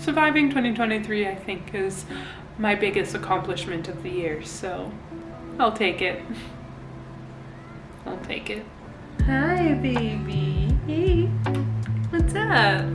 surviving 2023, I think, is my biggest accomplishment of the year, so I'll take it. I'll take it. Hi, baby. Hey, what's up?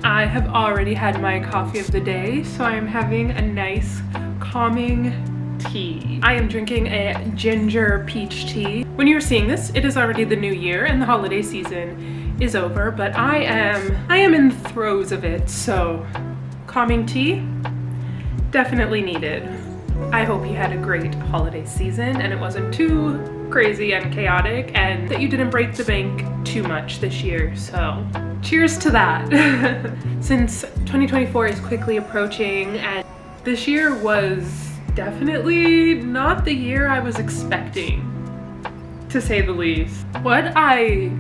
I have already had my coffee of the day, so I am having a nice, calming tea. I am drinking a ginger peach tea. When you're seeing this, it is already the new year and the holiday season is over, but I am in the throes of it, so calming tea, definitely needed. I hope you had a great holiday season and it wasn't too crazy and chaotic, and that you didn't break the bank too much this year, so cheers to that. Since 2024 is quickly approaching and this year was definitely not the year I was expecting, to say the least. What I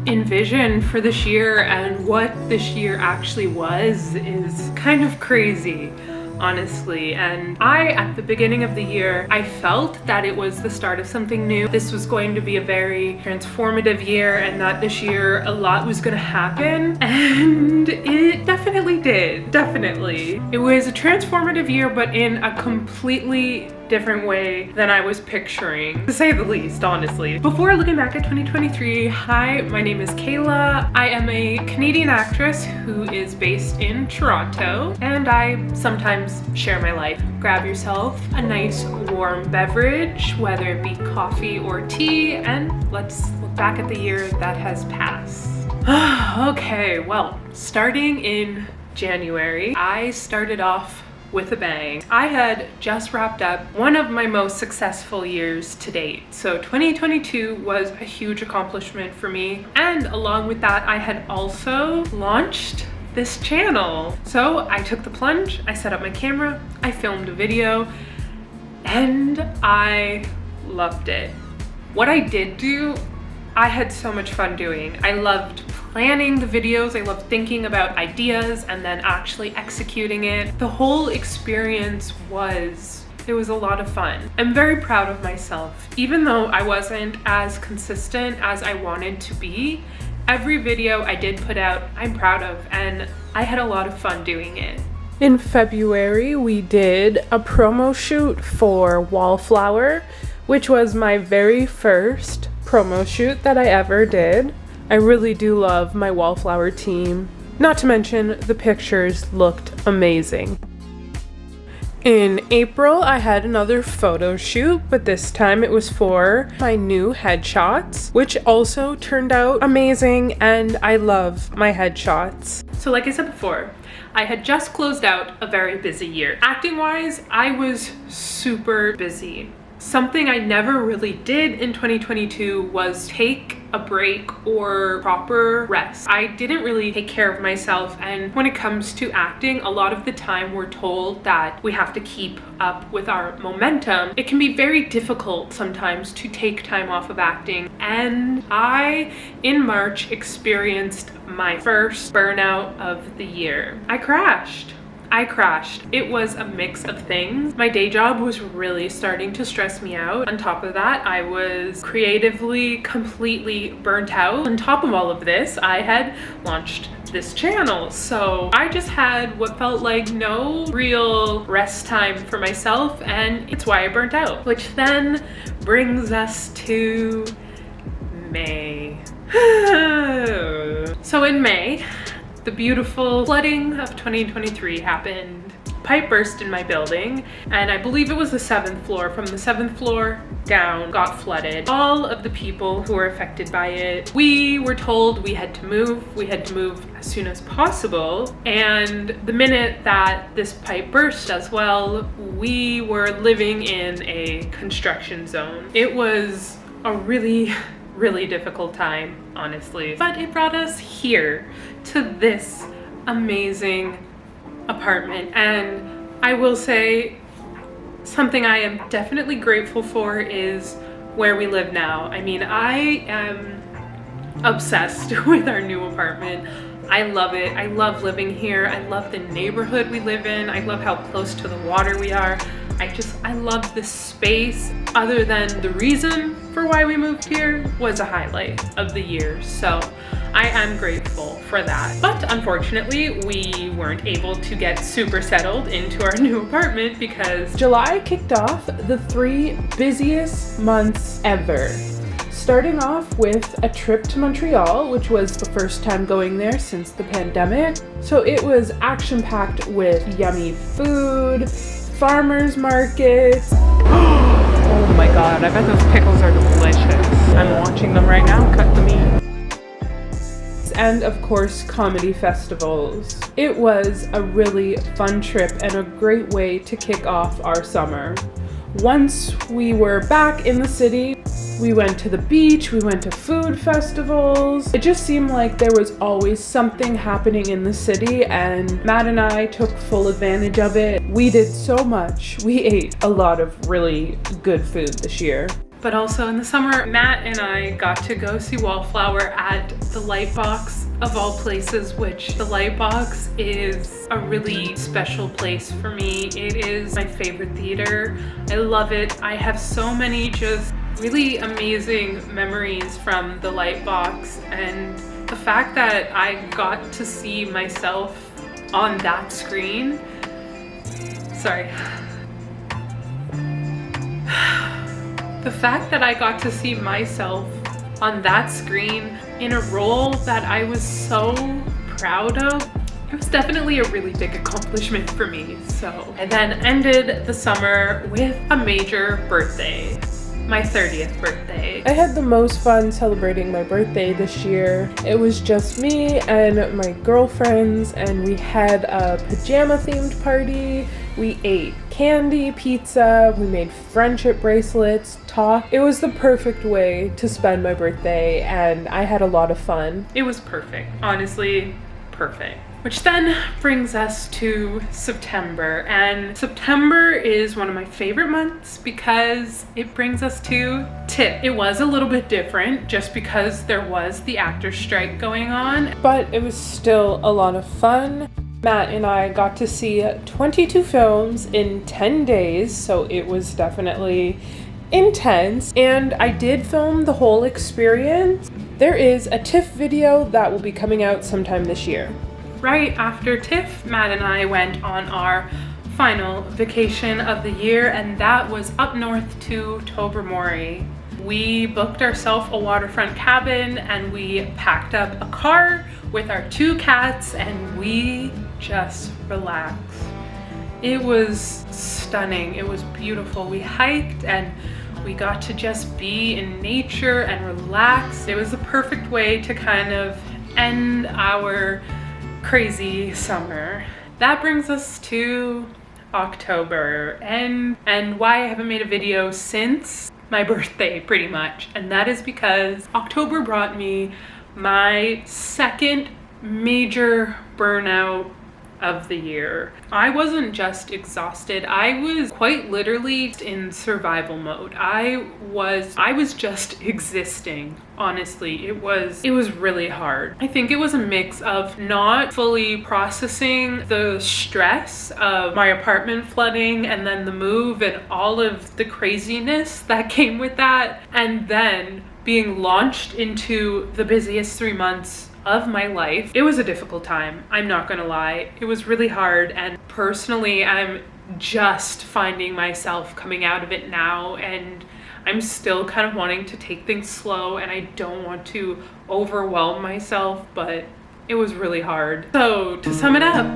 envisioned for this year and what this year actually was is kind of crazy, honestly. And at the beginning of the year, I felt that it was the start of something new. This was going to be a very transformative year and that this year a lot was going to happen, and it definitely did. Definitely. It was a transformative year, but in a completely different way than I was picturing, to say the least, honestly. Before looking back at 2023, hi, my name is Kayla. I am a Canadian actress who is based in Toronto, and I sometimes share my life. Grab yourself a nice warm beverage, whether it be coffee or tea, and let's look back at the year that has passed. Okay, well, starting in January, I started off with a bang. I had just wrapped up one of my most successful years to date. So 2022 was a huge accomplishment for me. And along with that, I had also launched this channel. So I took the plunge, I set up my camera, I filmed a video, and I loved it. What I did do, I had so much fun doing. I loved planning the videos, I loved thinking about ideas and then actually executing it. The whole experience was a lot of fun. I'm very proud of myself. Even though I wasn't as consistent as I wanted to be, every video I did put out, I'm proud of, and I had a lot of fun doing it. In February, we did a promo shoot for Wallflower, which was my very first promo shoot that I ever did. I really do love my Wallflower team. Not to mention, the pictures looked amazing. In April, I had another photo shoot, but this time it was for my new headshots, which also turned out amazing, and I love my headshots. So like I said before, I had just closed out a very busy year. Acting-wise, I was super busy. Something I never really did in 2022 was take a break or proper rest. I didn't really take care of myself, and when it comes to acting, a lot of the time we're told that we have to keep up with our momentum. It can be very difficult sometimes to take time off of acting, and I, in March, experienced my first burnout of the year. I crashed. It was a mix of things. My day job was really starting to stress me out. On top of that, I was creatively completely burnt out. On top of all of this, I had launched this channel. So I just had what felt like no real rest time for myself, and it's why I burnt out. Which then brings us to May. So in May, the beautiful flooding of 2023 happened. Pipe burst in my building, and I believe it was the 7th floor. From the 7th floor down got flooded. All of the people who were affected by it, we were told we had to move. We had to move as soon as possible. And the minute that this pipe burst as well, we were living in a construction zone. It was a really difficult time, honestly, but it brought us here to this amazing apartment. And I will say something I am definitely grateful for is where we live now. I mean, I am obsessed with our new apartment. I love it. I love living here. I love the neighborhood we live in. I love how close to the water we are. I love this space. Other than the reason for why we moved here was a highlight of the year. So I am grateful for that. But unfortunately, we weren't able to get super settled into our new apartment because July kicked off the 3 busiest months ever. Starting off with a trip to Montreal, which was the first time going there since the pandemic. So it was action-packed with yummy food, farmers markets. Oh my god, I bet those pickles are delicious. I'm watching them right now cut the meat. And of course, comedy festivals. It was a really fun trip and a great way to kick off our summer. Once we were back in the city, we went to the beach, we went to food festivals. It just seemed like there was always something happening in the city, and Matt and I took full advantage of it. We did so much. We ate a lot of really good food this year. But also in the summer, Matt and I got to go see Wallflower at the Lightbox of all places, which the Lightbox is a really special place for me. It is my favorite theater. I love it. I have so many just really amazing memories from the Lightbox, and the fact that I got to see myself on that screen. The fact that I got to see myself on that screen in a role that I was so proud of, it was definitely a really big accomplishment for me. So I then ended the summer with a major birthday. My 30th birthday. I had the most fun celebrating my birthday this year. It was just me and my girlfriends, and we had a pajama themed party. We ate candy, pizza, we made friendship bracelets, talked. It was the perfect way to spend my birthday, and I had a lot of fun. It was perfect, honestly, perfect. Which then brings us to September, and September is one of my favorite months because it brings us to TIFF. It was a little bit different just because there was the actors' strike going on, but it was still a lot of fun. Matt and I got to see 22 films in 10 days, so it was definitely intense, and I did film the whole experience. There is a TIFF video that will be coming out sometime this year. Right after TIFF, Matt and I went on our final vacation of the year, and that was up north to Tobermory. We booked ourselves a waterfront cabin, and we packed up a car with our 2 cats, and we just relaxed. It was stunning. It was beautiful. We hiked and we got to just be in nature and relax. It was the perfect way to kind of end our crazy summer. That brings us to October and why I haven't made a video since my birthday, pretty much. And that is because October brought me my second major burnout of the year. I wasn't just exhausted, I was quite literally in survival mode. I was just existing. Honestly, it was really hard. I think it was a mix of not fully processing the stress of my apartment flooding and then the move and all of the craziness that came with that, and then being launched into the busiest 3 months of my life. It was a difficult time, I'm not gonna lie. It was really hard, and personally I'm just finding myself coming out of it now, and I'm still kind of wanting to take things slow, and I don't want to overwhelm myself, but it was really hard. So to sum it up,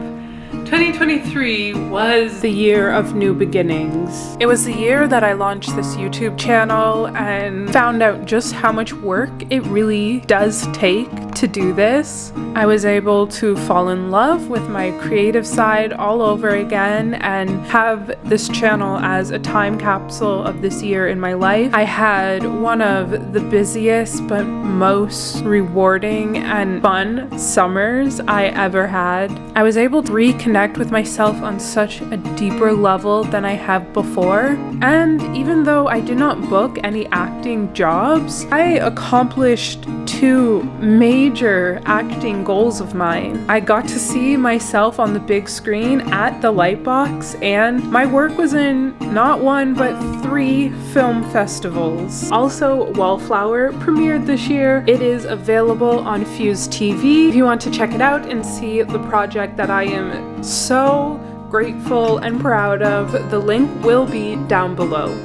2023 was the year of new beginnings. It was the year that I launched this YouTube channel and found out just how much work it really does take to do this. I was able to fall in love with my creative side all over again and have this channel as a time capsule of this year in my life. I had one of the busiest but most rewarding and fun summers I ever had. I was able to reconnect with myself on such a deeper level than I have before. And even though I did not book any acting jobs, I accomplished 2 major major acting goals of mine. I got to see myself on the big screen at the Lightbox, and my work was in not one but 3 film festivals. Also, Wallflower premiered this year. It is available on Fuse TV if you want to check it out and see the project that I am so grateful and proud of. The link will be down below.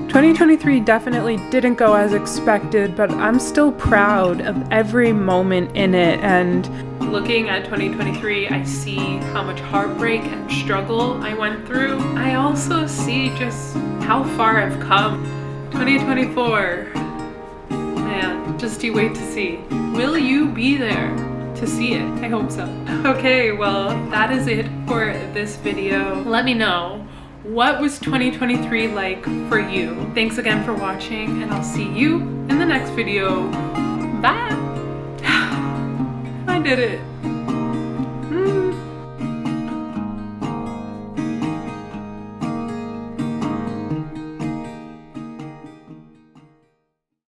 2023 definitely didn't go as expected, but I'm still proud of every moment in it. And looking at 2023, I see how much heartbreak and struggle I went through. I also see just how far I've come. 2024, man, just you wait to see. Will you be there to see it? I hope so. Okay, well, that is it for this video. Let me know, what was 2023 like for you? Thanks again for watching, and I'll see you in the next video. Bye! I did it.